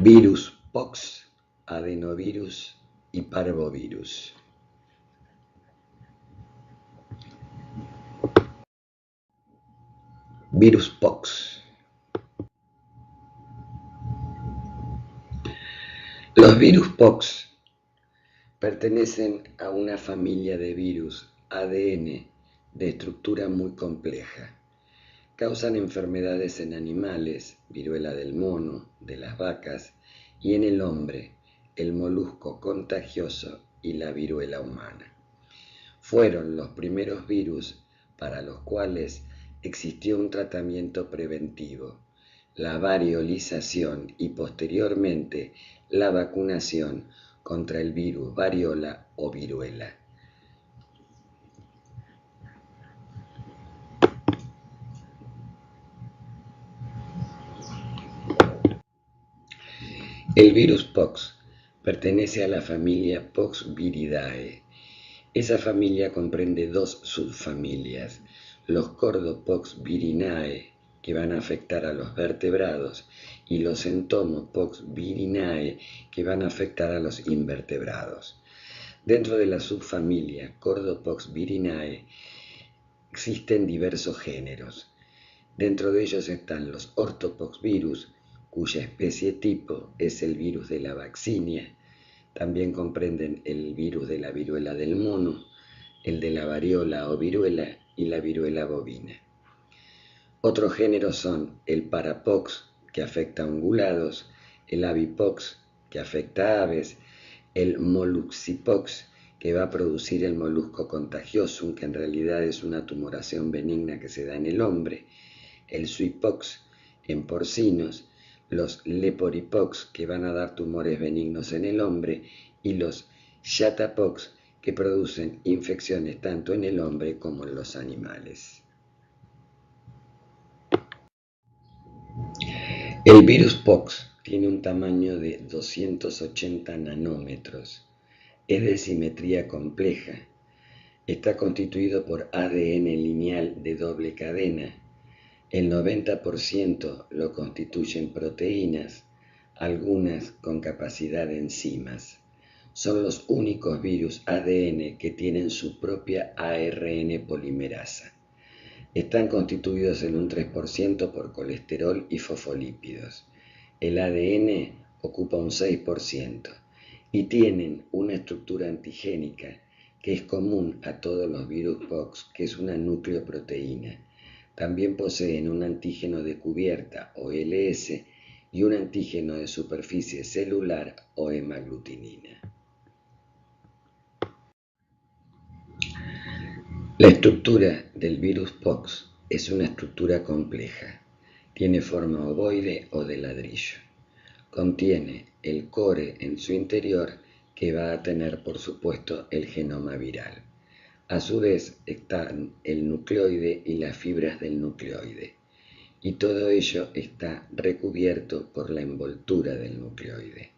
Virus, pox, adenovirus y parvovirus. Virus pox. Los virus pox pertenecen a una familia de virus ADN de estructura muy compleja. Causan enfermedades en animales, viruela del mono, de las vacas, y en el hombre, el molusco contagioso y la viruela humana. Fueron los primeros virus para los cuales existió un tratamiento preventivo, la variolización y posteriormente la vacunación contra el virus variola o viruela. El virus pox pertenece a la familia Poxviridae. Esa familia comprende dos subfamilias, los Cordopoxvirinae, que van a afectar a los vertebrados, y los Entomopoxvirinae, que van a afectar a los invertebrados. Dentro de la subfamilia Cordopoxvirinae existen diversos géneros. Dentro de ellos están los ortopoxvirus, cuya especie tipo es el virus de la vaccinia. También comprenden el virus de la viruela del mono, el de la variola o viruela y la viruela bovina. Otros géneros son el parapox, que afecta a ungulados, el avipox, que afecta a aves, el moluxipox, que va a producir el molusco contagiosum, que en realidad es una tumoración benigna que se da en el hombre, el suipox en porcinos, los leporipox, que van a dar tumores benignos en el hombre, y los yatapox, que producen infecciones tanto en el hombre como en los animales. El virus pox tiene un tamaño de 280 nanómetros, es de simetría compleja, está constituido por ADN lineal de doble cadena. El 90% lo constituyen proteínas, algunas con capacidad de enzimas. Son los únicos virus ADN que tienen su propia ARN polimerasa. Están constituidos en un 3% por colesterol y fosfolípidos. El ADN ocupa un 6% y tienen una estructura antigénica que es común a todos los virus pox, que es una nucleoproteína. También poseen un antígeno de cubierta o LS y un antígeno de superficie celular o hemaglutinina. La estructura del virus pox es una estructura compleja. Tiene forma ovoide o de ladrillo. Contiene el core en su interior, que va a tener, por supuesto, el genoma viral. A su vez están el nucleoide y las fibras del nucleoide. Y todo ello está recubierto por la envoltura del nucleoide.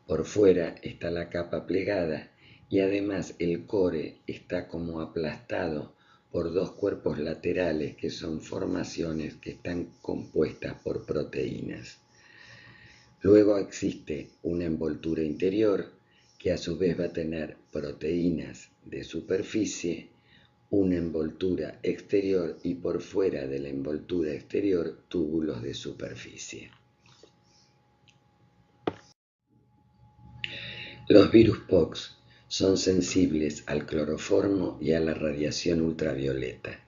Por fuera está la capa plegada y además el core está como aplastado por dos cuerpos laterales que son formaciones que están compuestas por proteínas. Luego existe una envoltura interior que a su vez va a tener proteínas de superficie, una envoltura exterior y por fuera de la envoltura exterior túbulos de superficie. Los virus pox son sensibles al cloroformo y a la radiación ultravioleta.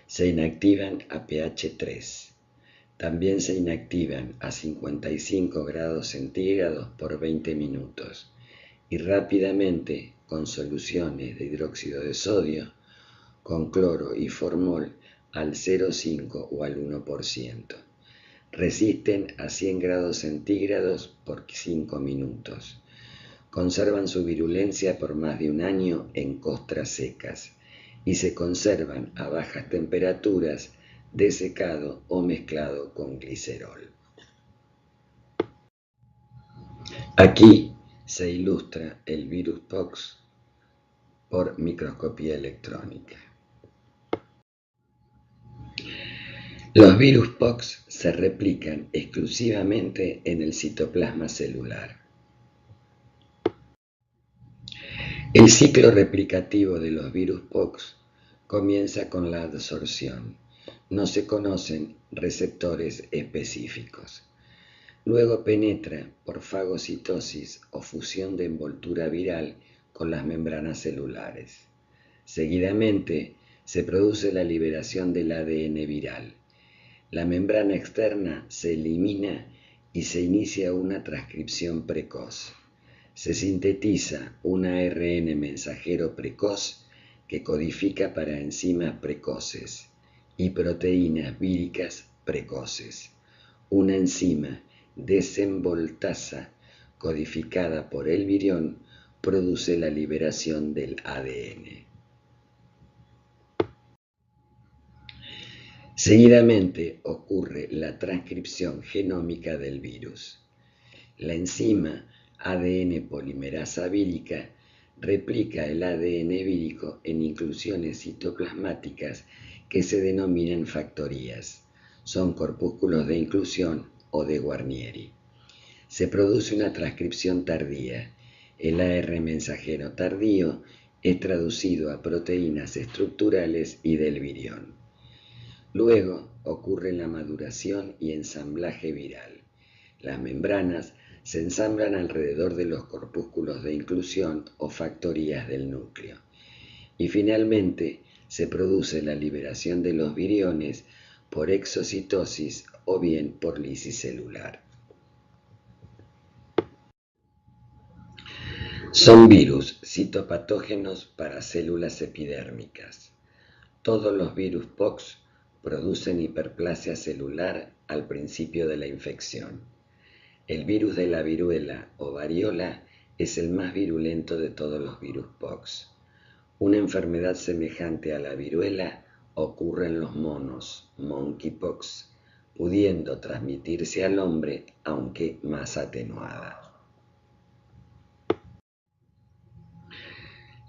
Se inactivan a pH 3. También se inactivan a 55 grados centígrados por 20 minutos y rápidamente con soluciones de hidróxido de sodio, con cloro y formol al 0,5 o al 1%. Resisten a 100 grados centígrados por 5 minutos. Conservan su virulencia por más de un año en costras secas y se conservan a bajas temperaturas desecado o mezclado con glicerol. Aquí se ilustra el virus pox por microscopía electrónica. Los virus POX se replican exclusivamente en el citoplasma celular. El ciclo replicativo de los virus POX comienza con la adsorción. No se conocen receptores específicos. Luego penetra por fagocitosis o fusión de envoltura viral con las membranas celulares. Seguidamente se produce la liberación del ADN viral. La membrana externa se elimina y se inicia una transcripción precoz. Se sintetiza un ARN mensajero precoz que codifica para enzimas precoces y proteínas víricas precoces. Una enzima desenvoltasa codificada por el virión produce la liberación del ADN. Seguidamente ocurre la transcripción genómica del virus. La enzima ADN polimerasa vírica replica el ADN vírico en inclusiones citoplasmáticas que se denominan factorías. Son corpúsculos de inclusión o de Guarnieri. Se produce una transcripción tardía. El AR mensajero tardío es traducido a proteínas estructurales y del virión. Luego ocurre la maduración y ensamblaje viral. Las membranas se ensamblan alrededor de los corpúsculos de inclusión o factorías del núcleo. Y finalmente se produce la liberación de los viriones por exocitosis o bien por lisis celular. Son virus citopatógenos para células epidérmicas. Todos los virus POX producen hiperplasia celular al principio de la infección. El virus de la viruela o variola es el más virulento de todos los virus POX. Una enfermedad semejante a la viruela ocurre en los monos, monkeypox, pudiendo transmitirse al hombre, aunque más atenuada.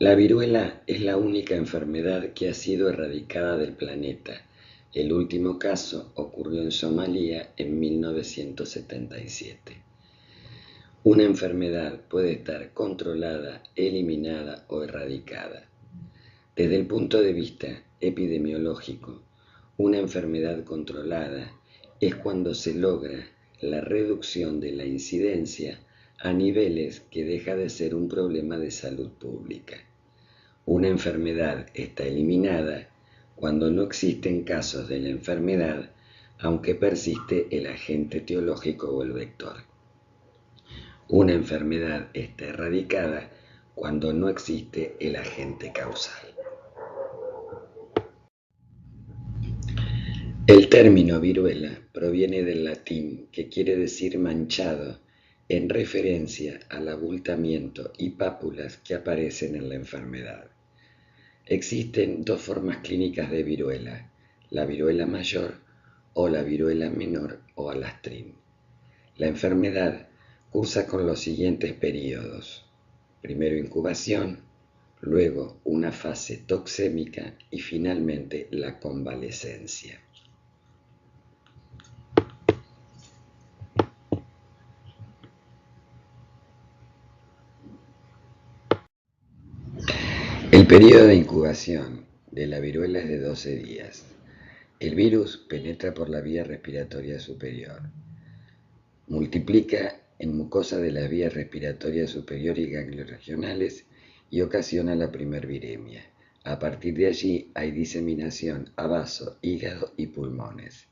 La viruela es la única enfermedad que ha sido erradicada del planeta. El último caso ocurrió en Somalia en 1977. Una enfermedad puede estar controlada, eliminada o erradicada. Desde el punto de vista epidemiológico, una enfermedad controlada es cuando se logra la reducción de la incidencia a niveles que deja de ser un problema de salud pública. Una enfermedad está eliminada cuando no existen casos de la enfermedad, aunque persiste el agente etiológico o el vector. Una enfermedad está erradicada cuando no existe el agente causal. El término viruela proviene del latín, que quiere decir manchado, en referencia al abultamiento y pápulas que aparecen en la enfermedad. Existen dos formas clínicas de viruela, la viruela mayor o la viruela menor o alastrín. La enfermedad cursa con los siguientes periodos: primero incubación, luego una fase toxémica y finalmente la convalescencia. El periodo de incubación de la viruela es de 12 días. El virus penetra por la vía respiratoria superior. Multiplica en mucosa de las vías respiratorias superior y ganglios regionales y ocasiona la primer viremia. A partir de allí hay diseminación a vaso, hígado y pulmones.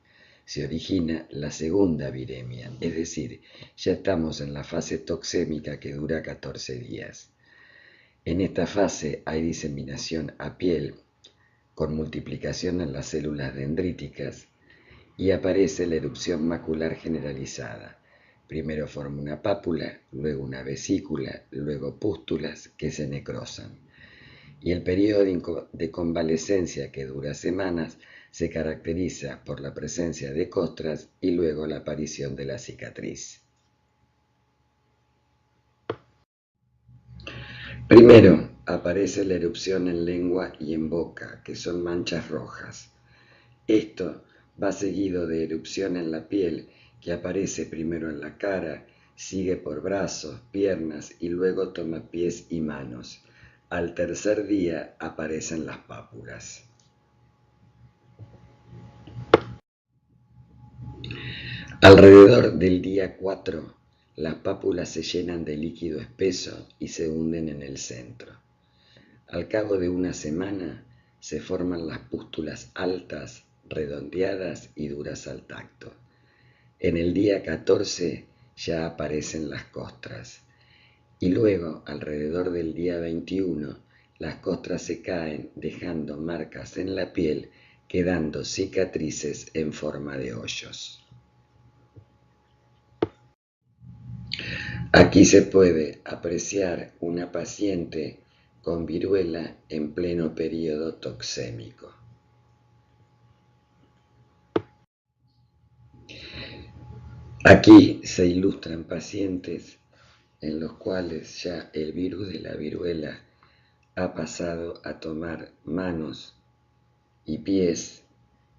Se origina la segunda viremia, es decir, ya estamos en la fase toxémica que dura 14 días. En esta fase hay diseminación a piel, con multiplicación en las células dendríticas, y aparece la erupción macular generalizada. Primero forma una pápula, luego una vesícula, luego pústulas que se necrosan. Y el periodo de convalescencia, que dura semanas, se caracteriza por la presencia de costras y luego la aparición de la cicatriz. Primero aparece la erupción en lengua y en boca, que son manchas rojas. Esto Va seguido de erupción en la piel, que aparece primero en la cara, sigue por brazos, piernas y luego toma pies y manos. Al tercer día aparecen las pápulas. Alrededor del día 4, las pápulas se llenan de líquido espeso y se hunden en el centro. Al cabo de una semana se forman las pústulas altas, redondeadas y duras al tacto. En el día 14 ya aparecen las costras. Y luego, alrededor del día 21, las costras se caen dejando marcas en la piel, quedando cicatrices en forma de hoyos. Aquí se puede apreciar una paciente con viruela en pleno periodo toxémico. Aquí se ilustran pacientes en los cuales ya el virus de la viruela ha pasado a tomar manos y pies,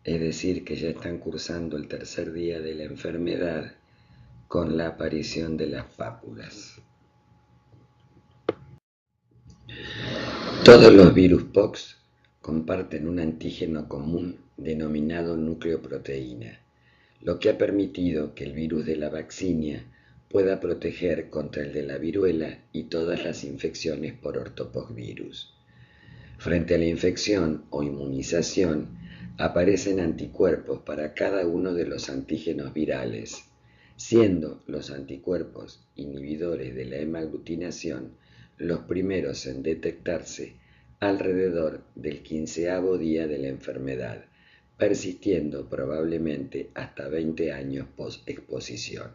es decir, que ya están cursando el tercer día de la enfermedad con la aparición de las pápulas. Todos los virus POX comparten un antígeno común denominado nucleoproteína, lo que ha permitido que el virus de la vaccinia pueda proteger contra el de la viruela y todas las infecciones por ortopoxvirus. Frente a la infección o inmunización, aparecen anticuerpos para cada uno de los antígenos virales, siendo los anticuerpos inhibidores de la hemaglutinación los primeros en detectarse alrededor del 15º día de la enfermedad, persistiendo probablemente hasta 20 años post-exposición.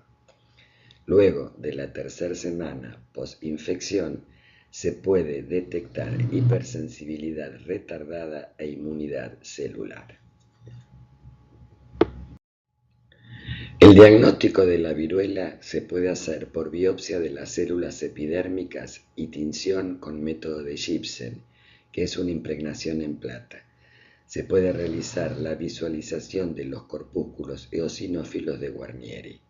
Luego de la tercera semana post-infección, se puede detectar hipersensibilidad retardada e inmunidad celular. El diagnóstico de la viruela se puede hacer por biopsia de las células epidérmicas y tinción con método de Gibson, que es una impregnación en plata. Se puede realizar la visualización de los corpúsculos eosinófilos de Guarnieri.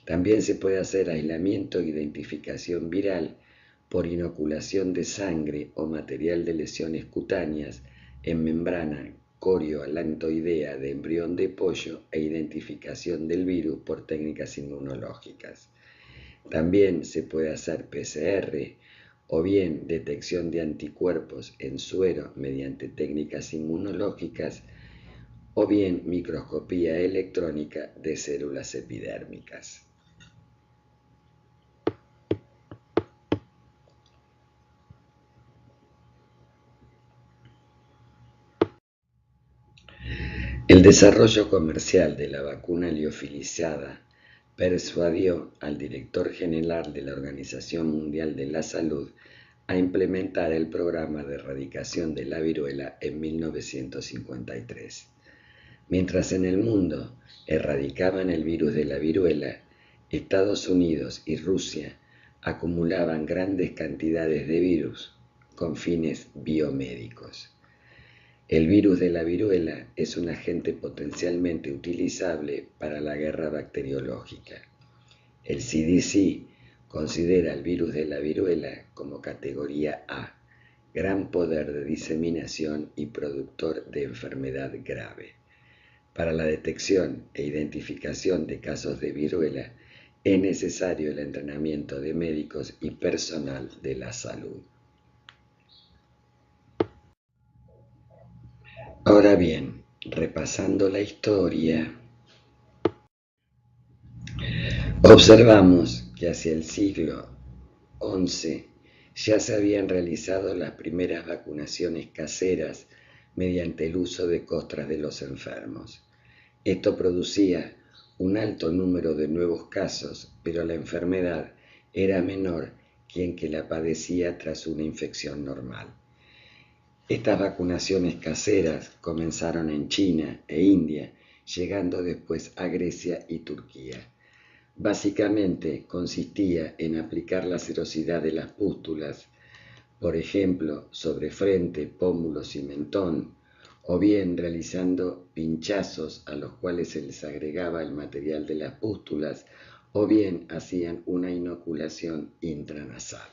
También se puede hacer aislamiento e identificación viral por inoculación de sangre o material de lesiones cutáneas en membrana corioalantoidea de embrión de pollo e identificación del virus por técnicas inmunológicas. También se puede hacer PCR o bien detección de anticuerpos en suero mediante técnicas inmunológicas o bien microscopía electrónica de células epidérmicas. El desarrollo comercial de la vacuna liofilizada persuadió al director general de la Organización Mundial de la Salud a implementar el programa de erradicación de la viruela en 1953. Mientras en el mundo erradicaban el virus de la viruela, Estados Unidos y Rusia acumulaban grandes cantidades de virus con fines biomédicos. El virus de la viruela es un agente potencialmente utilizable para la guerra bacteriológica. El CDC considera el virus de la viruela como categoría A, gran poder de diseminación y productor de enfermedad grave. Para la detección e identificación de casos de viruela es necesario el entrenamiento de médicos y personal de la salud. Ahora bien, repasando la historia, observamos que hacia el siglo XI ya se habían realizado las primeras vacunaciones caseras mediante el uso de costras de los enfermos. Esto producía un alto número de nuevos casos, pero la enfermedad era menor que en que la padecía tras una infección normal. Estas vacunaciones caseras comenzaron en China e India, llegando después a Grecia y Turquía. Básicamente consistía en aplicar la serosidad de las pústulas, por ejemplo, sobre frente, pómulos y mentón, o bien realizando pinchazos a los cuales se les agregaba el material de las pústulas, o bien hacían una inoculación intranasal.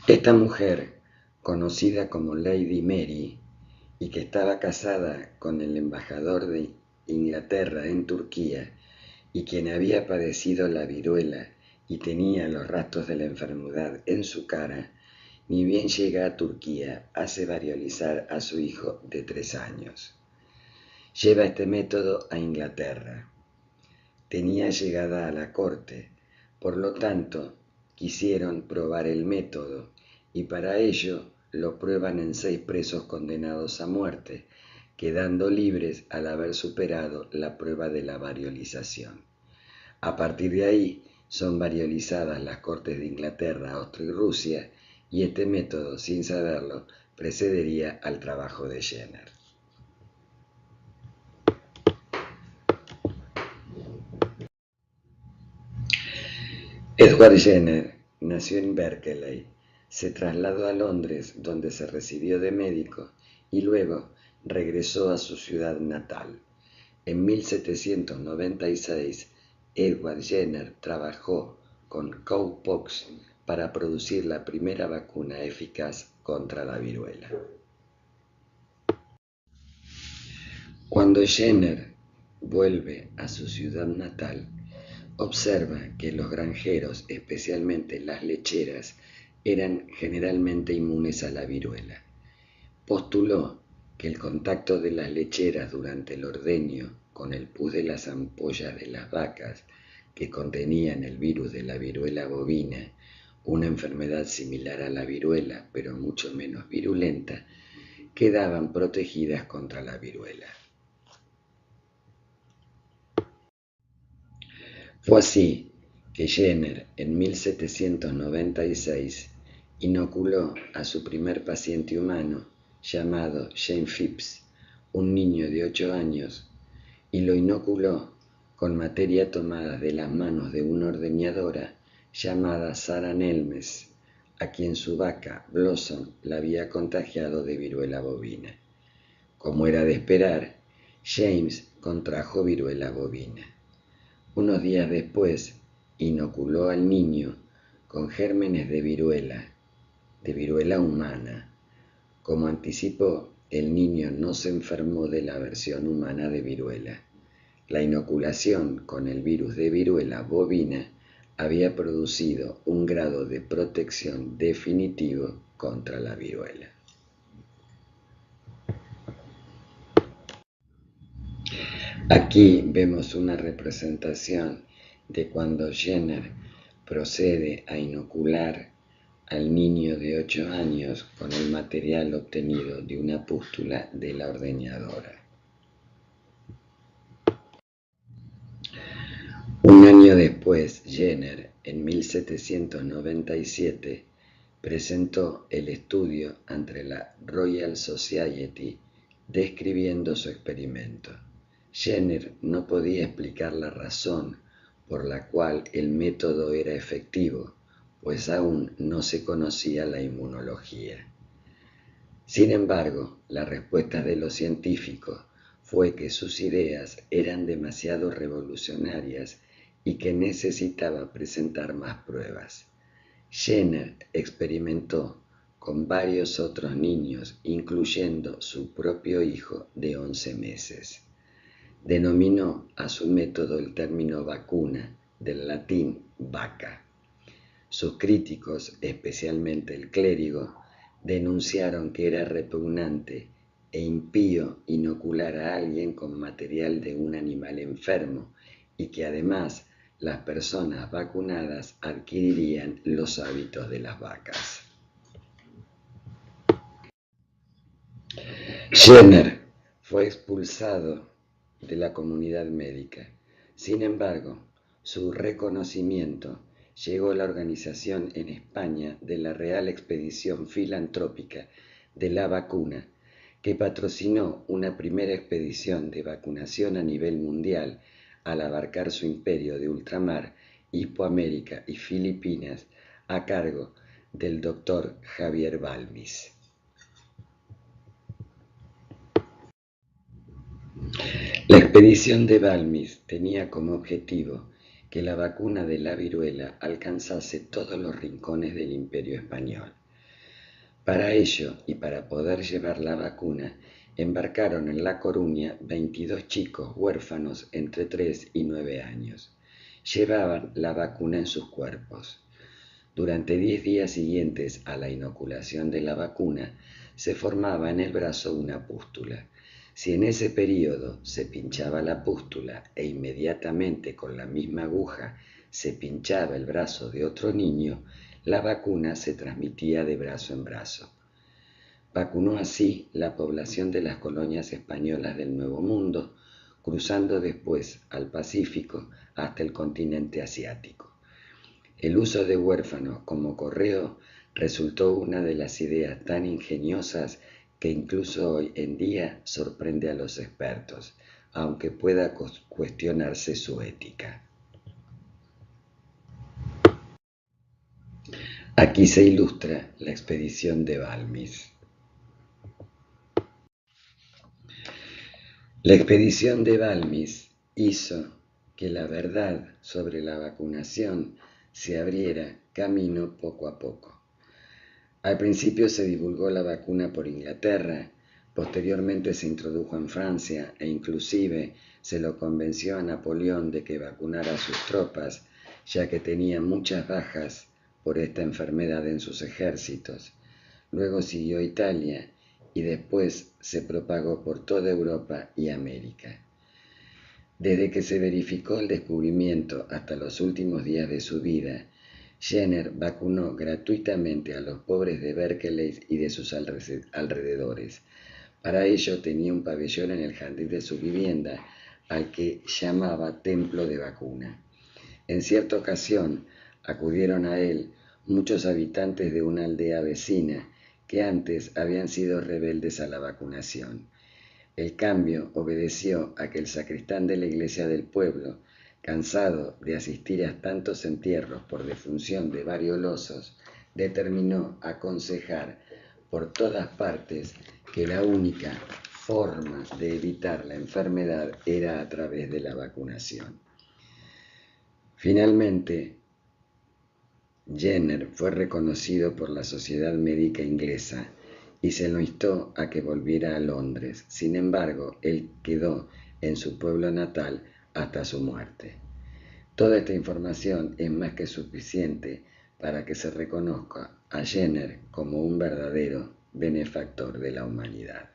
Esta mujer, conocida como Lady Mary, y que estaba casada con el embajador de Inglaterra en Turquía, y quien había padecido la viruela y tenía los rastros de la enfermedad en su cara, ni bien llega a Turquía, hace variolizar a su hijo de 3 años. Lleva este método a Inglaterra. Tenía llegada a la corte, por lo tanto, quisieron probar el método y para ello lo prueban en 6 presos condenados a muerte, quedando libres al haber superado la prueba de la variolización. A partir de ahí son variolizadas las cortes de Inglaterra, Austria y Rusia, y este método, sin saberlo, precedería al trabajo de Jenner. Edward Jenner nació en Berkeley, se trasladó a Londres donde se recibió de médico y luego regresó a su ciudad natal. En 1796, Edward Jenner trabajó con cowpox para producir la primera vacuna eficaz contra la viruela. Cuando Jenner vuelve a su ciudad natal, observa que los granjeros, especialmente las lecheras, eran generalmente inmunes a la viruela. Postuló que el contacto de las lecheras durante el ordeño con el pus de las ampollas de las vacas, que contenían el virus de la viruela bovina, una enfermedad similar a la viruela pero mucho menos virulenta, quedaban protegidas contra la viruela. Fue así que Jenner, en 1796, inoculó a su primer paciente humano, llamado James Phipps, un niño de 8 años, y lo inoculó con materia tomada de las manos de una ordeñadora llamada Sarah Nelmes, a quien su vaca, Blossom, la había contagiado de viruela bovina. Como era de esperar, James contrajo viruela bovina. Unos días después, inoculó al niño con gérmenes de viruela humana. Como anticipó, el niño no se enfermó de la versión humana de viruela. La inoculación con el virus de viruela bovina había producido un grado de protección definitivo contra la viruela. Aquí vemos una representación de cuando Jenner procede a inocular al niño de 8 años con el material obtenido de una pústula de la ordeñadora. Un año después, Jenner, en 1797, presentó el estudio ante la Royal Society describiendo su experimento. Jenner no podía explicar la razón por la cual el método era efectivo, pues aún no se conocía la inmunología. Sin embargo, la respuesta de los científicos fue que sus ideas eran demasiado revolucionarias y que necesitaba presentar más pruebas. Jenner experimentó con varios otros niños, incluyendo su propio hijo de 11 meses. Denominó a su método el término vacuna, del latín vaca. Sus críticos, especialmente el clérigo, denunciaron que era repugnante e impío inocular a alguien con material de un animal enfermo y que además las personas vacunadas adquirirían los hábitos de las vacas. Jenner fue expulsado de la comunidad médica. Sin embargo, su reconocimiento llegó a la organización en España de la Real Expedición Filantrópica de la Vacuna, que patrocinó una primera expedición de vacunación a nivel mundial al abarcar su imperio de ultramar Hispanoamérica y Filipinas a cargo del Dr. Javier Balmis. La expedición de Balmis tenía como objetivo que la vacuna de la viruela alcanzase todos los rincones del Imperio español. Para ello, y para poder llevar la vacuna, embarcaron en La Coruña 22 chicos huérfanos entre 3 y 9 años. Llevaban la vacuna en sus cuerpos. Durante 10 días siguientes a la inoculación de la vacuna, se formaba en el brazo una pústula. Si en ese período se pinchaba la pústula e inmediatamente con la misma aguja se pinchaba el brazo de otro niño, la vacuna se transmitía de brazo en brazo. Vacunó así la población de las colonias españolas del Nuevo Mundo, cruzando después al Pacífico hasta el continente asiático. El uso de huérfanos como correo resultó una de las ideas tan ingeniosas que incluso hoy en día sorprende a los expertos, aunque pueda cuestionarse su ética. Aquí se ilustra la expedición de Balmis. La expedición de Balmis hizo que la verdad sobre la vacunación se abriera camino poco a poco. Al principio se divulgó la vacuna por Inglaterra, posteriormente se introdujo en Francia e inclusive se lo convenció a Napoleón de que vacunara a sus tropas, ya que tenía muchas bajas por esta enfermedad en sus ejércitos. Luego siguió Italia y después se propagó por toda Europa y América. Desde que se verificó el descubrimiento hasta los últimos días de su vida, Jenner vacunó gratuitamente a los pobres de Berkeley y de sus alrededores. Para ello tenía un pabellón en el jardín de su vivienda, al que llamaba Templo de Vacuna. En cierta ocasión acudieron a él muchos habitantes de una aldea vecina que antes habían sido rebeldes a la vacunación. El cambio obedeció a que el sacristán de la iglesia del pueblo, cansado de asistir a tantos entierros por defunción de variolosos, determinó aconsejar por todas partes que la única forma de evitar la enfermedad era a través de la vacunación. Finalmente, Jenner fue reconocido por la Sociedad Médica Inglesa y se lo instó a que volviera a Londres. Sin embargo, él quedó en su pueblo natal hasta su muerte. Toda esta información es más que suficiente para que se reconozca a Jenner como un verdadero benefactor de la humanidad.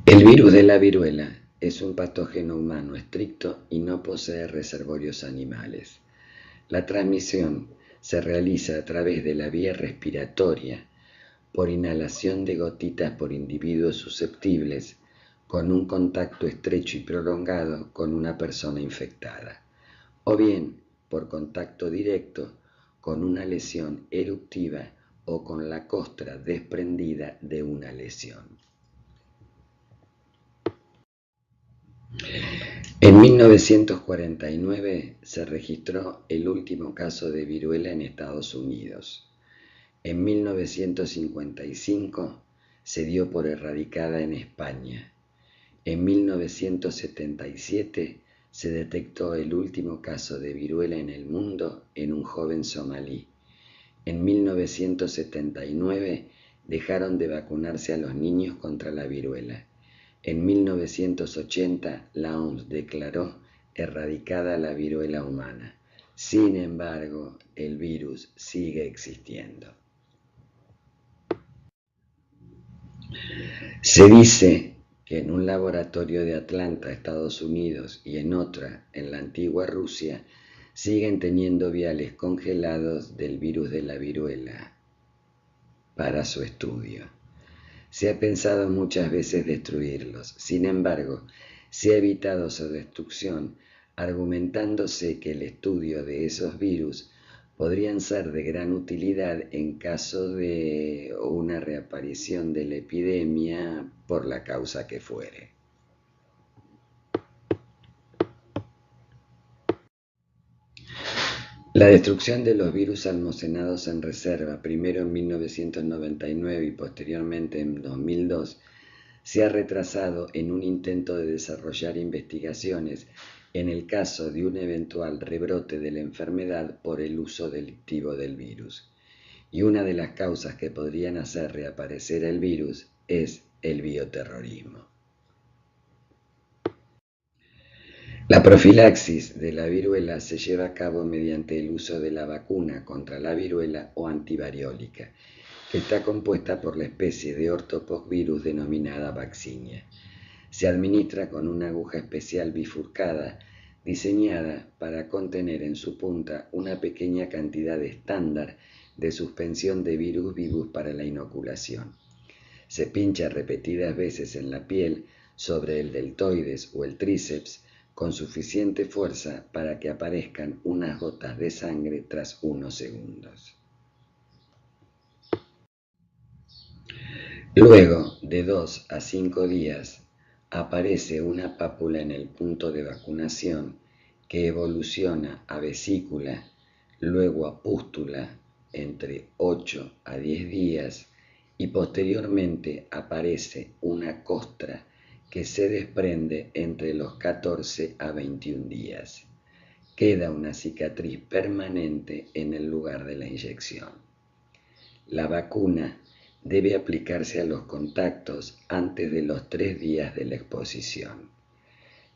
El virus de la viruela es un patógeno humano estricto y no posee reservorios animales. La transmisión se realiza a través de la vía respiratoria, por inhalación de gotitas por individuos susceptibles, con un contacto estrecho y prolongado con una persona infectada, o bien por contacto directo con una lesión eruptiva o con la costra desprendida de una lesión. En 1949 se registró el último caso de viruela en Estados Unidos. En 1955 se dio por erradicada en España. En 1977 se detectó el último caso de viruela en el mundo en un joven somalí. En 1979 dejaron de vacunarse a los niños contra la viruela. En 1980 la OMS declaró erradicada la viruela humana. Sin embargo, el virus sigue existiendo. Se dice que en un laboratorio de Atlanta, Estados Unidos, y en otra, en la antigua Rusia, siguen teniendo viales congelados del virus de la viruela para su estudio. Se ha pensado muchas veces destruirlos, sin embargo, se ha evitado su destrucción argumentándose que el estudio de esos virus podrían ser de gran utilidad en caso de una reaparición de la epidemia por la causa que fuere. La destrucción de los virus almacenados en reserva, primero en 1999 y posteriormente en 2002, se ha retrasado en un intento de desarrollar investigaciones en el caso de un eventual rebrote de la enfermedad por el uso delictivo del virus. Y una de las causas que podrían hacer reaparecer el virus es el bioterrorismo. La profilaxis de la viruela se lleva a cabo mediante el uso de la vacuna contra la viruela o antivariólica, que está compuesta por la especie de ortopoxvirus denominada vaccinia. Se administra con una aguja especial bifurcada diseñada para contener en su punta una pequeña cantidad estándar de suspensión de virus vivus para la inoculación. Se pincha repetidas veces en la piel sobre el deltoides o el tríceps con suficiente fuerza para que aparezcan unas gotas de sangre tras unos segundos. Luego de 2 a 5 días, aparece una pápula en el punto de vacunación que evoluciona a vesícula, luego a pústula entre 8 a 10 días y posteriormente aparece una costra que se desprende entre los 14 a 21 días. Queda una cicatriz permanente en el lugar de la inyección. La vacuna debe aplicarse a los contactos antes de los 3 días de la exposición.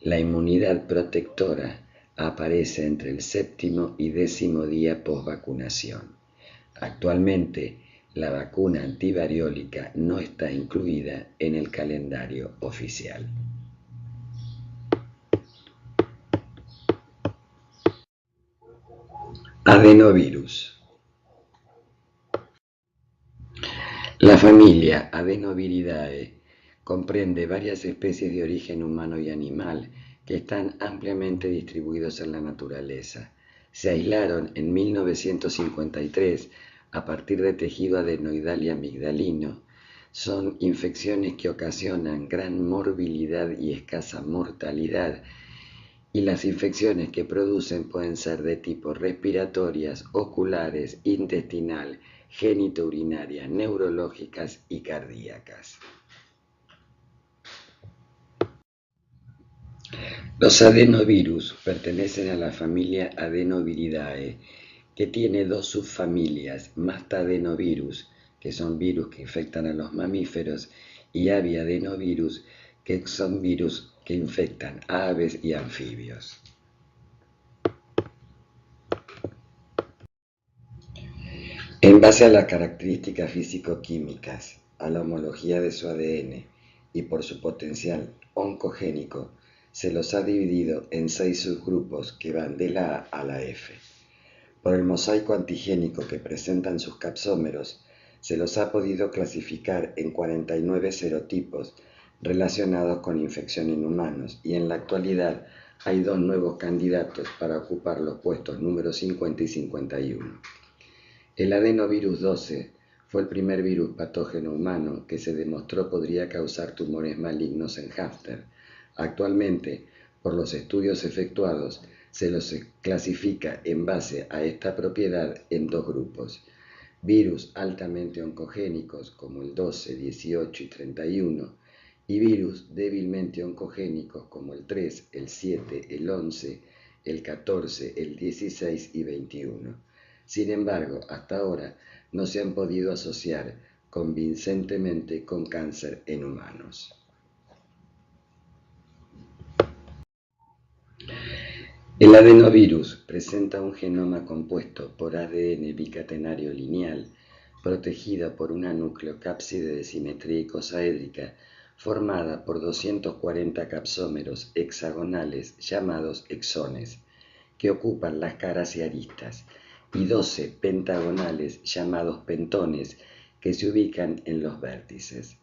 La inmunidad protectora aparece entre el 7º y 10º día posvacunación. Actualmente, la vacuna antivariólica no está incluida en el calendario oficial. Adenovirus. La familia Adenoviridae comprende varias especies de origen humano y animal que están ampliamente distribuidos en la naturaleza. Se aislaron en 1953 a partir de tejido adenoidal y amigdalino. Son infecciones que ocasionan gran morbilidad y escasa mortalidad, y las infecciones que producen pueden ser de tipo respiratorias, oculares, intestinal, genitourinarias, neurológicas y cardíacas. Los adenovirus pertenecen a la familia Adenoviridae, que tiene 2 subfamilias, Mastadenovirus, que son virus que infectan a los mamíferos, y Aviadenovirus, que son virus que infectan a aves y anfibios. En base a las características físico-químicas, a la homología de su ADN y por su potencial oncogénico, se los ha dividido en 6 subgrupos que van de la A a la F. Por el mosaico antigénico que presentan sus capsómeros, se los ha podido clasificar en 49 serotipos relacionados con infección en humanos, y en la actualidad hay 2 nuevos candidatos para ocupar los puestos número 50 y 51. El adenovirus 12 fue el primer virus patógeno humano que se demostró podría causar tumores malignos en hámster. Actualmente, por los estudios efectuados, se los clasifica en base a esta propiedad en 2 grupos: virus altamente oncogénicos como el 12, 18 y 31, y virus débilmente oncogénicos como el 3, el 7, el 11, el 14, el 16 y 21. Sin embargo, hasta ahora no se han podido asociar convincentemente con cáncer en humanos. El adenovirus presenta un genoma compuesto por ADN bicatenario lineal, protegida por una nucleocápside de simetría icosaédrica formada por 240 capsómeros hexagonales llamados exones, que ocupan las caras y aristas, y 12 pentagonales llamados pentones, que se ubican en los vértices.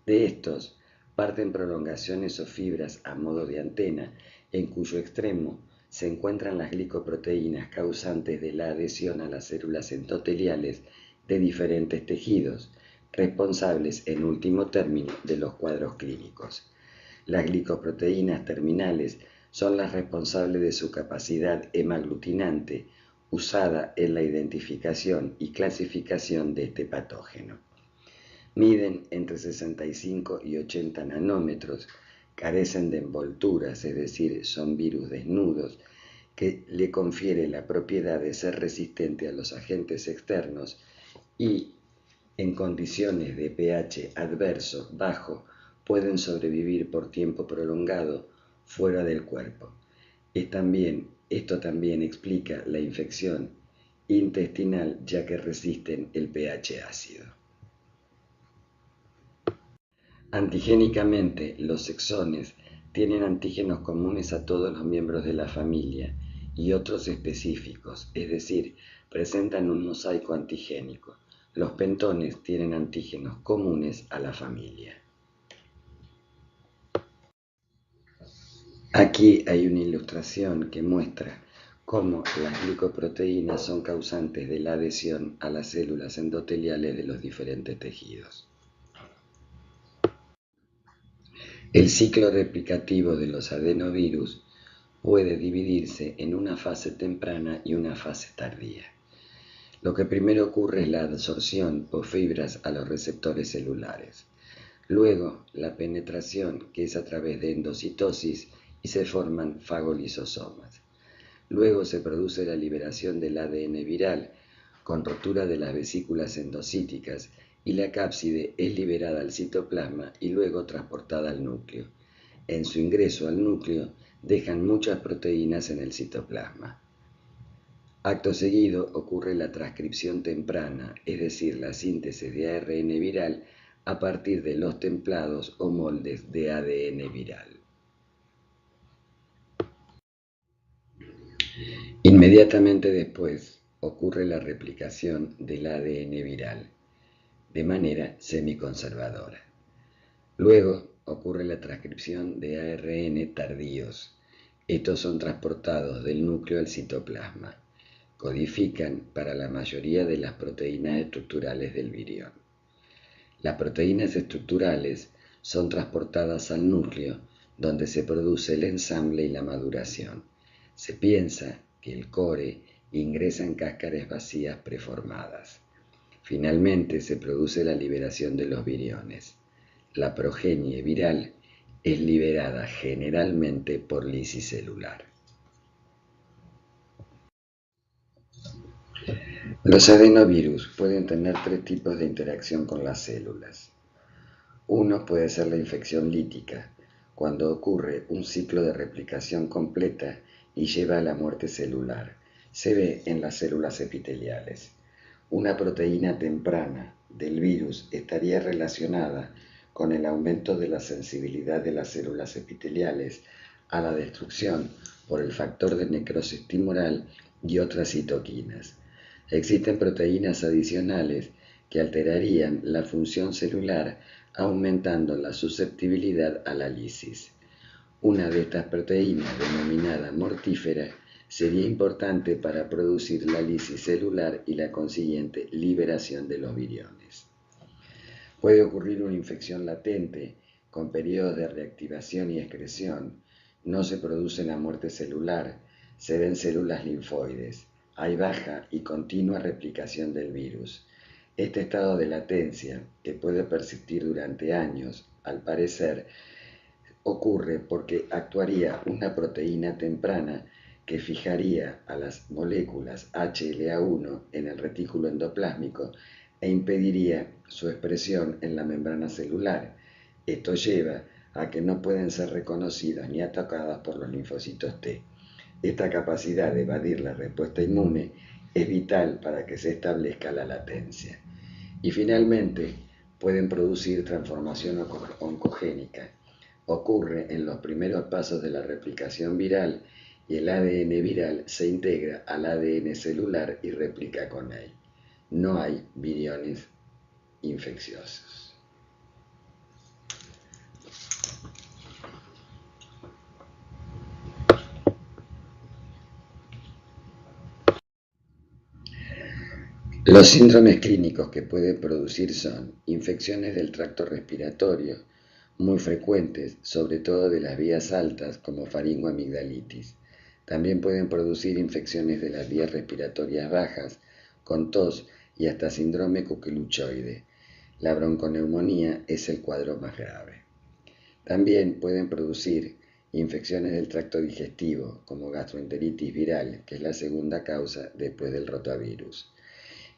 De estos, parten prolongaciones o fibras a modo de antena, en cuyo extremo se encuentran las glicoproteínas causantes de la adhesión a las células endoteliales de diferentes tejidos, responsables en último término de los cuadros clínicos. Las glicoproteínas terminales son las responsables de su capacidad hemaglutinante usada en la identificación y clasificación de este patógeno. Miden entre 65 y 80 nanómetros, carecen de envolturas, es decir, son virus desnudos, que le confiere la propiedad de ser resistente a los agentes externos y, en condiciones de pH adverso bajo, pueden sobrevivir por tiempo prolongado fuera del cuerpo. Esto también explica la infección intestinal, ya que resisten el pH ácido. Antigénicamente, los exones tienen antígenos comunes a todos los miembros de la familia y otros específicos, es decir, presentan un mosaico antigénico. Los pentones tienen antígenos comunes a la familia. Aquí hay una ilustración que muestra cómo las glicoproteínas son causantes de la adhesión a las células endoteliales de los diferentes tejidos. El ciclo replicativo de los adenovirus puede dividirse en una fase temprana y una fase tardía. Lo que primero ocurre es la adsorción por fibras a los receptores celulares. Luego, la penetración, que es a través de endocitosis, y se forman fagolisosomas. Luego se produce la liberación del ADN viral, con rotura de las vesículas endocíticas, y la cápside es liberada al citoplasma y luego transportada al núcleo. En su ingreso al núcleo dejan muchas proteínas en el citoplasma. Acto seguido ocurre la transcripción temprana, es decir, la síntesis de ARN viral a partir de los templados o moldes de ADN viral. Inmediatamente después ocurre la replicación del ADN viral, de manera semiconservadora. Luego ocurre la transcripción de ARN tardíos. Estos son transportados del núcleo al citoplasma. Codifican para la mayoría de las proteínas estructurales del virión. Las proteínas estructurales son transportadas al núcleo, donde se produce el ensamble y la maduración. Se piensa que el core ingresa en cáscaras vacías preformadas. Finalmente se produce la liberación de los viriones. La progenie viral es liberada generalmente por lisis celular. Los adenovirus pueden tener tres tipos de interacción con las células. Uno puede ser la infección lítica, cuando ocurre un ciclo de replicación completa y lleva a la muerte celular. Se ve en las células epiteliales. Una proteína temprana del virus estaría relacionada con el aumento de la sensibilidad de las células epiteliales a la destrucción por el factor de necrosis tumoral y otras citoquinas. Existen proteínas adicionales que alterarían la función celular aumentando la susceptibilidad a la lisis. Una de estas proteínas, denominada mortífera, sería importante para producir la lisis celular y la consiguiente liberación de los viriones. Puede ocurrir una infección latente con periodos de reactivación y excreción. No se produce la muerte celular, se ven células linfoides. Hay baja y continua replicación del virus. Este estado de latencia, que puede persistir durante años, al parecer, ocurre porque actuaría una proteína temprana que fijaría a las moléculas HLA1 en el retículo endoplásmico e impediría su expresión en la membrana celular. Esto lleva a que no pueden ser reconocidas ni atacadas por los linfocitos T. Esta capacidad de evadir la respuesta inmune es vital para que se establezca la latencia. Y finalmente, pueden producir transformación oncogénica. Ocurre en los primeros pasos de la replicación viral y el ADN viral se integra al ADN celular y replica con él. No hay viriones infecciosos. Los síndromes clínicos que pueden producir son infecciones del tracto respiratorio, muy frecuentes, sobre todo de las vías altas como faringoamigdalitis, También pueden producir infecciones de las vías respiratorias bajas, con tos y hasta síndrome coqueluchoide. La bronconeumonía es el cuadro más grave. También pueden producir infecciones del tracto digestivo, como gastroenteritis viral, que es la segunda causa después del rotavirus.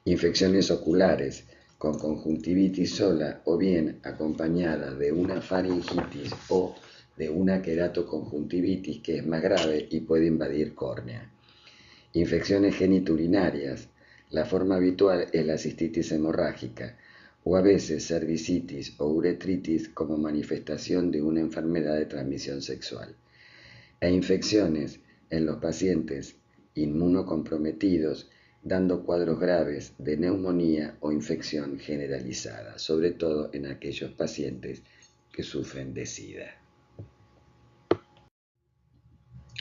Infecciones oculares, con conjuntivitis sola o bien acompañada de una faringitis o de una queratoconjuntivitis, que es más grave y puede invadir córnea. Infecciones geniturinarias. La forma habitual es la cistitis hemorrágica o a veces cervicitis o uretritis como manifestación de una enfermedad de transmisión sexual. E infecciones en los pacientes inmunocomprometidos, dando cuadros graves de neumonía o infección generalizada, sobre todo en aquellos pacientes que sufren de SIDA.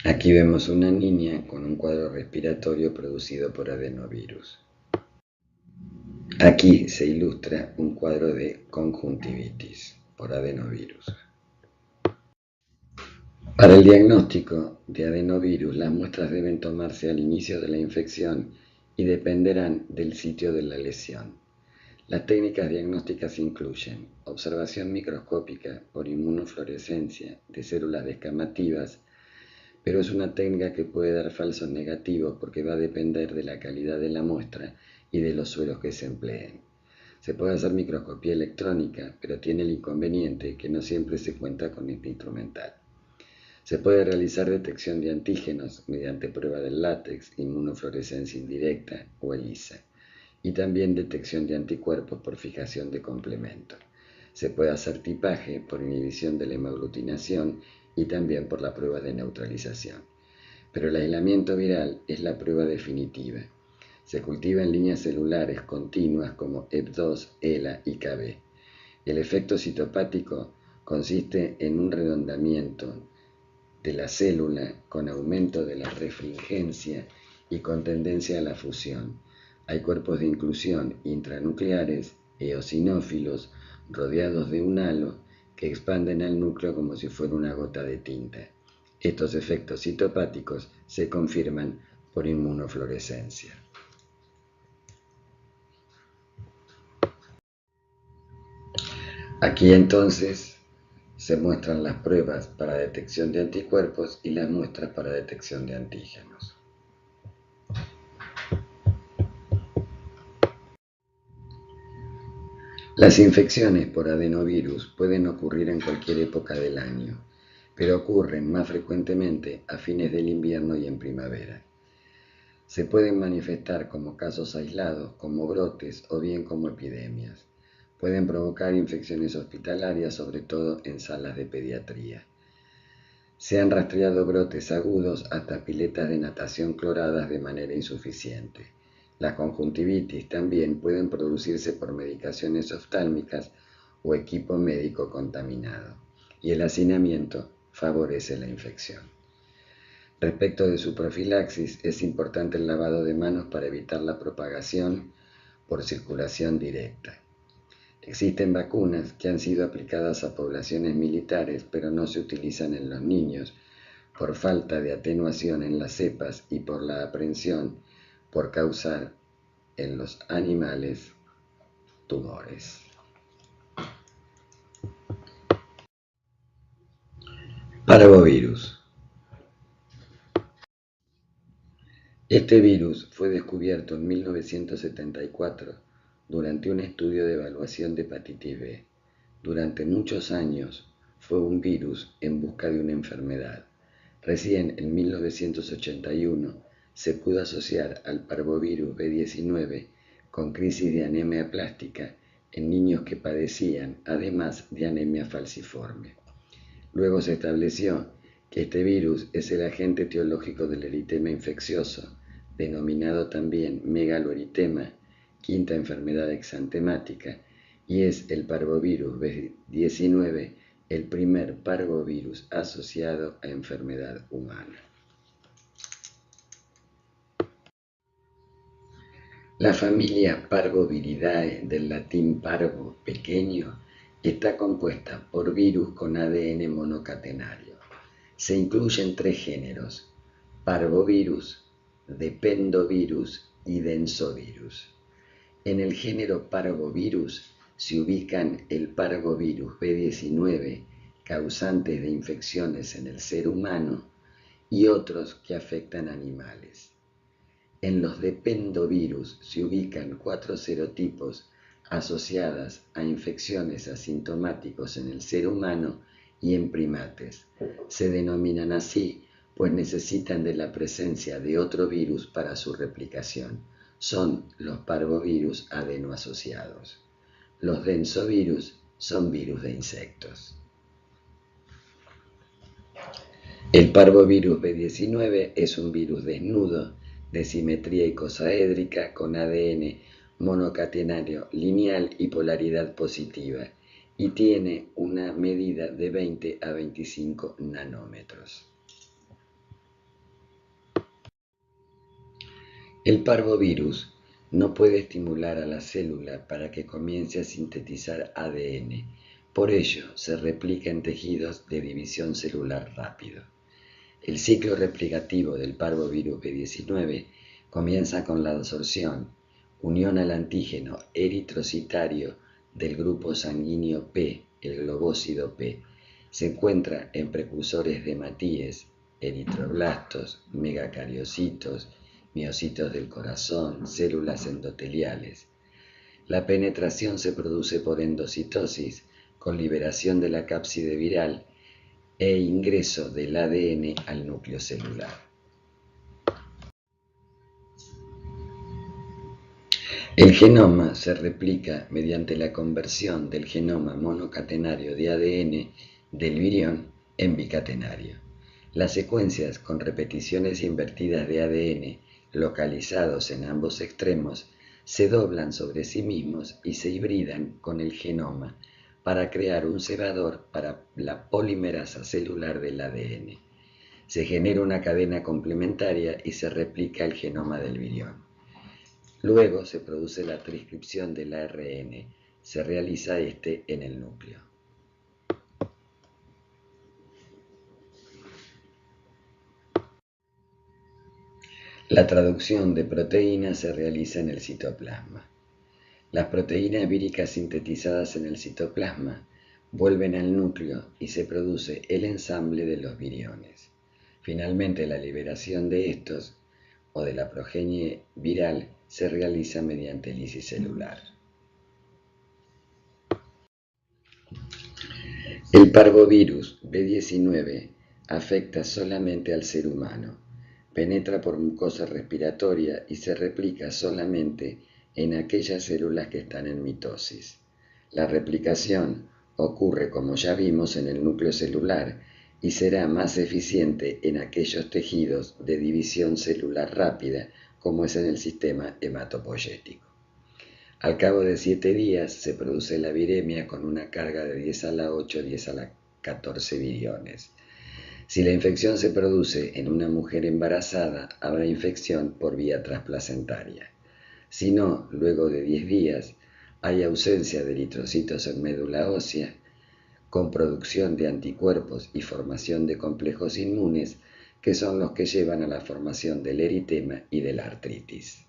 Aquí vemos una niña con un cuadro respiratorio producido por adenovirus. Aquí se ilustra un cuadro de conjuntivitis por adenovirus. Para el diagnóstico de adenovirus, las muestras deben tomarse al inicio de la infección y dependerán del sitio de la lesión. Las técnicas diagnósticas incluyen observación microscópica por inmunofluorescencia de células descamativas, pero es una técnica que puede dar falsos negativos porque va a depender de la calidad de la muestra y de los sueros que se empleen. Se puede hacer microscopía electrónica, pero tiene el inconveniente que no siempre se cuenta con este instrumental. Se puede realizar detección de antígenos mediante prueba del látex, inmunofluorescencia indirecta o ELISA, y también detección de anticuerpos por fijación de complemento. Se puede hacer tipaje por inhibición de la hemaglutinación y también por la prueba de neutralización. Pero el aislamiento viral es la prueba definitiva. Se cultiva en líneas celulares continuas como EP2, ELA y KB. El efecto citopático consiste en un redondamiento de la célula con aumento de la refringencia y con tendencia a la fusión. Hay cuerpos de inclusión intranucleares, eosinófilos, rodeados de un halo que expanden al núcleo como si fuera una gota de tinta. Estos efectos citopáticos se confirman por inmunofluorescencia. Aquí entonces se muestran las pruebas para detección de anticuerpos y las muestras para detección de antígenos. Las infecciones por adenovirus pueden ocurrir en cualquier época del año, pero ocurren más frecuentemente a fines del invierno y en primavera. Se pueden manifestar como casos aislados, como brotes o bien como epidemias. Pueden provocar infecciones hospitalarias, sobre todo en salas de pediatría. Se han rastreado brotes agudos hasta piletas de natación cloradas de manera insuficiente. Las conjuntivitis también pueden producirse por medicaciones oftálmicas o equipo médico contaminado, y el hacinamiento favorece la infección. Respecto de su profilaxis, es importante el lavado de manos para evitar la propagación por circulación directa. Existen vacunas que han sido aplicadas a poblaciones militares, pero no se utilizan en los niños por falta de atenuación en las cepas y por la aprensión por causar en los animales tumores. Parvovirus. Este virus fue descubierto en 1974 durante un estudio de evaluación de hepatitis B. Durante muchos años fue un virus en busca de una enfermedad. Recién en 1981 se pudo asociar al parvovirus B19 con crisis de anemia plástica en niños que padecían, además de anemia falciforme. Luego se estableció que este virus es el agente etiológico del eritema infeccioso, denominado también megaloeritema, quinta enfermedad exantemática, y es el parvovirus B19 el primer parvovirus asociado a enfermedad humana. La familia Parvoviridae, del latín parvo, pequeño, está compuesta por virus con ADN monocatenario. Se incluyen 3 géneros: parvovirus, dependovirus y densovirus. En el género parvovirus se ubican el parvovirus B19, causantes de infecciones en el ser humano, y otros que afectan animales. En los dependovirus se ubican 4 serotipos asociadas a infecciones asintomáticos en el ser humano y en primates. Se denominan así pues necesitan de la presencia de otro virus para su replicación. Son los parvovirus adenoasociados. Los densovirus son virus de insectos. El parvovirus B19 es un virus desnudo, de simetría icosaédrica, con ADN monocatenario lineal y polaridad positiva, y tiene una medida de 20 a 25 nanómetros. El parvovirus no puede estimular a la célula para que comience a sintetizar ADN, por ello se replica en tejidos de división celular rápido. El ciclo replicativo del parvovirus B19 comienza con la absorción, unión al antígeno eritrocitario del grupo sanguíneo P, el globócido P. Se encuentra en precursores de hematíes, eritroblastos, megacariocitos, miocitos del corazón, células endoteliales. La penetración se produce por endocitosis, con liberación de la cápside viral e ingreso del ADN al núcleo celular. El genoma se replica mediante la conversión del genoma monocatenario de ADN del virión en bicatenario. Las secuencias con repeticiones invertidas de ADN localizados en ambos extremos se doblan sobre sí mismos y se hibridan con el genoma para crear un cebador para la polimerasa celular del ADN. Se genera una cadena complementaria y se replica el genoma del virión. Luego se produce la transcripción del ARN. Se realiza este en el núcleo. La traducción de proteínas se realiza en el citoplasma. Las proteínas víricas sintetizadas en el citoplasma vuelven al núcleo y se produce el ensamble de los viriones. Finalmente, la liberación de estos o de la progenie viral se realiza mediante lisis celular. El parvovirus B19 afecta solamente al ser humano, penetra por mucosa respiratoria y se replica solamente en aquellas células que están en mitosis. La replicación ocurre, como ya vimos, en el núcleo celular y será más eficiente en aquellos tejidos de división celular rápida, como es en el sistema hematopoyético. Al cabo de 7 días se produce la viremia con una carga de 10 a la 8, 10 a la 14 viriones. Si la infección se produce en una mujer embarazada, habrá infección por vía transplacentaria. Si no, luego de 10 días, hay ausencia de eritrocitos en médula ósea, con producción de anticuerpos y formación de complejos inmunes, que son los que llevan a la formación del eritema y de la artritis.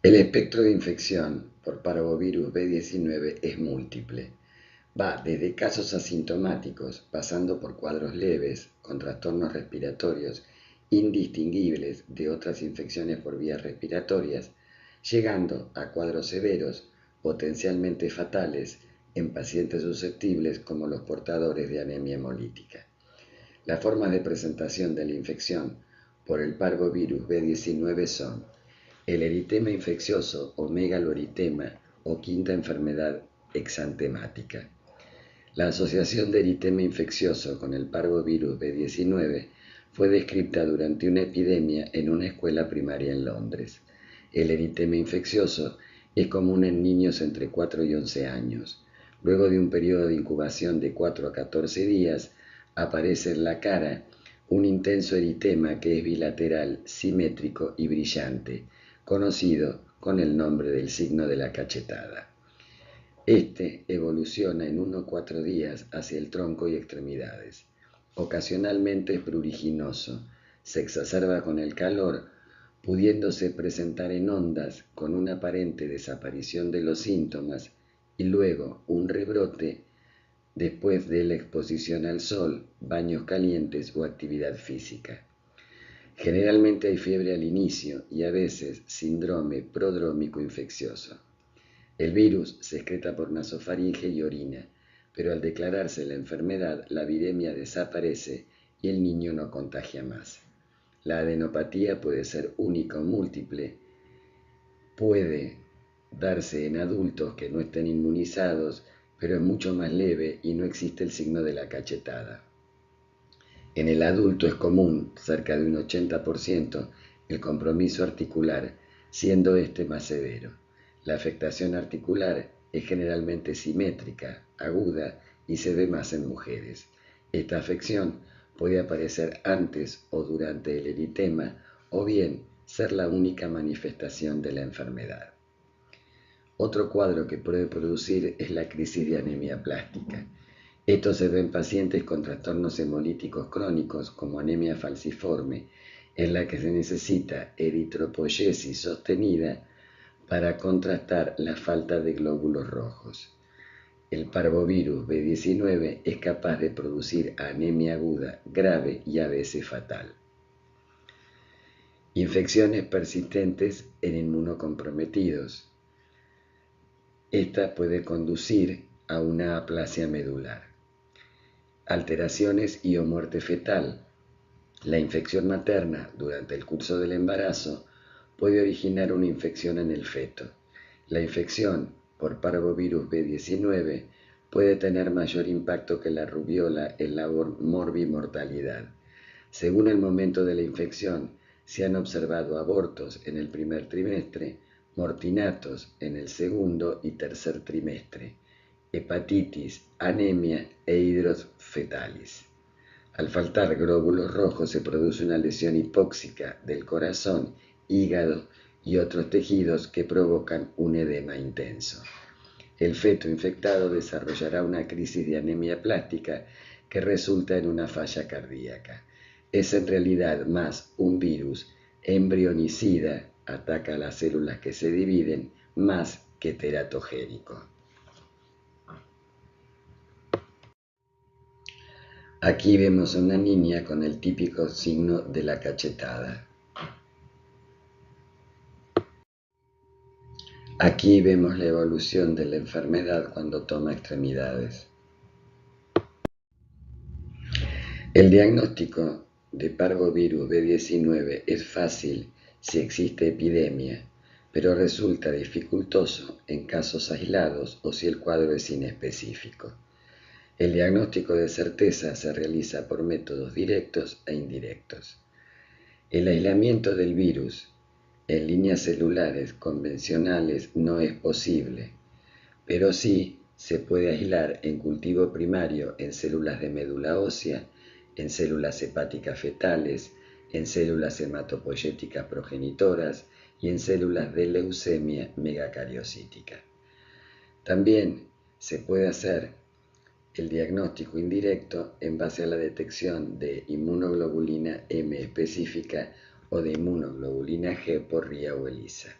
El espectro de infección por parvovirus B19 es múltiple. Va desde casos asintomáticos, pasando por cuadros leves, con trastornos respiratorios indistinguibles de otras infecciones por vías respiratorias, llegando a cuadros severos, potencialmente fatales, en pacientes susceptibles como los portadores de anemia hemolítica. Las formas de presentación de la infección por el parvovirus B19 son el eritema infeccioso o megaloeritema o quinta enfermedad exantemática. La asociación de eritema infeccioso con el parvovirus B19 fue descrita durante una epidemia en una escuela primaria en Londres. El eritema infeccioso es común en niños entre 4 y 11 años. Luego de un periodo de incubación de 4 a 14 días, aparece en la cara un intenso eritema que es bilateral, simétrico y brillante, conocido con el nombre del signo de la cachetada. Este evoluciona en 1 o 4 días hacia el tronco y extremidades. Ocasionalmente es pruriginoso, se exacerba con el calor, pudiéndose presentar en ondas con una aparente desaparición de los síntomas y luego un rebrote después de la exposición al sol, baños calientes o actividad física. Generalmente hay fiebre al inicio y a veces síndrome prodrómico infeccioso. El virus se excreta por nasofaringe y orina, pero al declararse la enfermedad, la viremia desaparece y el niño no contagia más. La adenopatía puede ser única o múltiple, puede darse en adultos que no estén inmunizados, pero es mucho más leve y no existe el signo de la cachetada. En el adulto es común, cerca de un 80%, el compromiso articular, siendo este más severo. La afectación articular es generalmente simétrica, aguda y se ve más en mujeres. Esta afección puede aparecer antes o durante el eritema o bien ser la única manifestación de la enfermedad. Otro cuadro que puede producir es la crisis de anemia plástica. Esto se ve en pacientes con trastornos hemolíticos crónicos como anemia falciforme, en la que se necesita eritropoyesis sostenida para contrastar la falta de glóbulos rojos. El parvovirus B19 es capaz de producir anemia aguda, grave y a veces fatal. Infecciones persistentes en inmunocomprometidos. Esta puede conducir a una aplasia medular. Alteraciones y o muerte fetal. La infección materna durante el curso del embarazo puede originar una infección en el feto. La infección por parvovirus B19 puede tener mayor impacto que la rubiola en la morbimortalidad. Según el momento de la infección, se han observado abortos en el primer trimestre, mortinatos en el segundo y tercer trimestre, hepatitis, anemia e hidros fetalis. Al faltar glóbulos rojos se produce una lesión hipóxica del corazón, hígado y otros tejidos que provocan un edema intenso. El feto infectado desarrollará una crisis de anemia plástica que resulta en una falla cardíaca. Es en realidad más un virus embrionicida, ataca a las células que se dividen, más que teratogénico. Aquí vemos a una niña con el típico signo de la cachetada. Aquí vemos la evolución de la enfermedad cuando toma extremidades. El diagnóstico de parvovirus B19 es fácil si existe epidemia, pero resulta dificultoso en casos aislados o si el cuadro es inespecífico. El diagnóstico de certeza se realiza por métodos directos e indirectos. El aislamiento del virus en líneas celulares convencionales no es posible, pero sí se puede aislar en cultivo primario en células de médula ósea, en células hepáticas fetales, en células hematopoyéticas progenitoras y en células de leucemia megacariocítica. También se puede hacer el diagnóstico indirecto en base a la detección de inmunoglobulina M específica o de inmunoglobulina G por RIA o ELISA.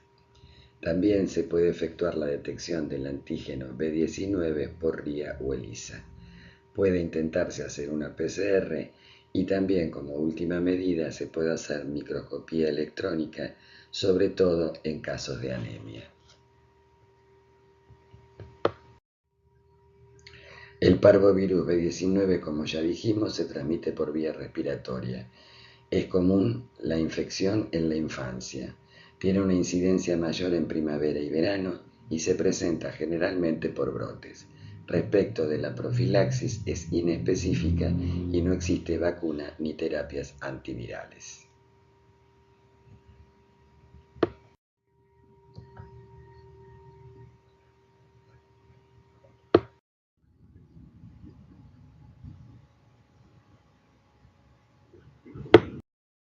También se puede efectuar la detección del antígeno B19 por RIA o ELISA. Puede intentarse hacer una PCR y también como última medida se puede hacer microscopía electrónica, sobre todo en casos de anemia. El parvovirus B19, como ya dijimos, se transmite por vía respiratoria. Es común la infección en la infancia. Tiene una incidencia mayor en primavera y verano y se presenta generalmente por brotes. Respecto de la profilaxis, es inespecífica y no existe vacuna ni terapias antivirales.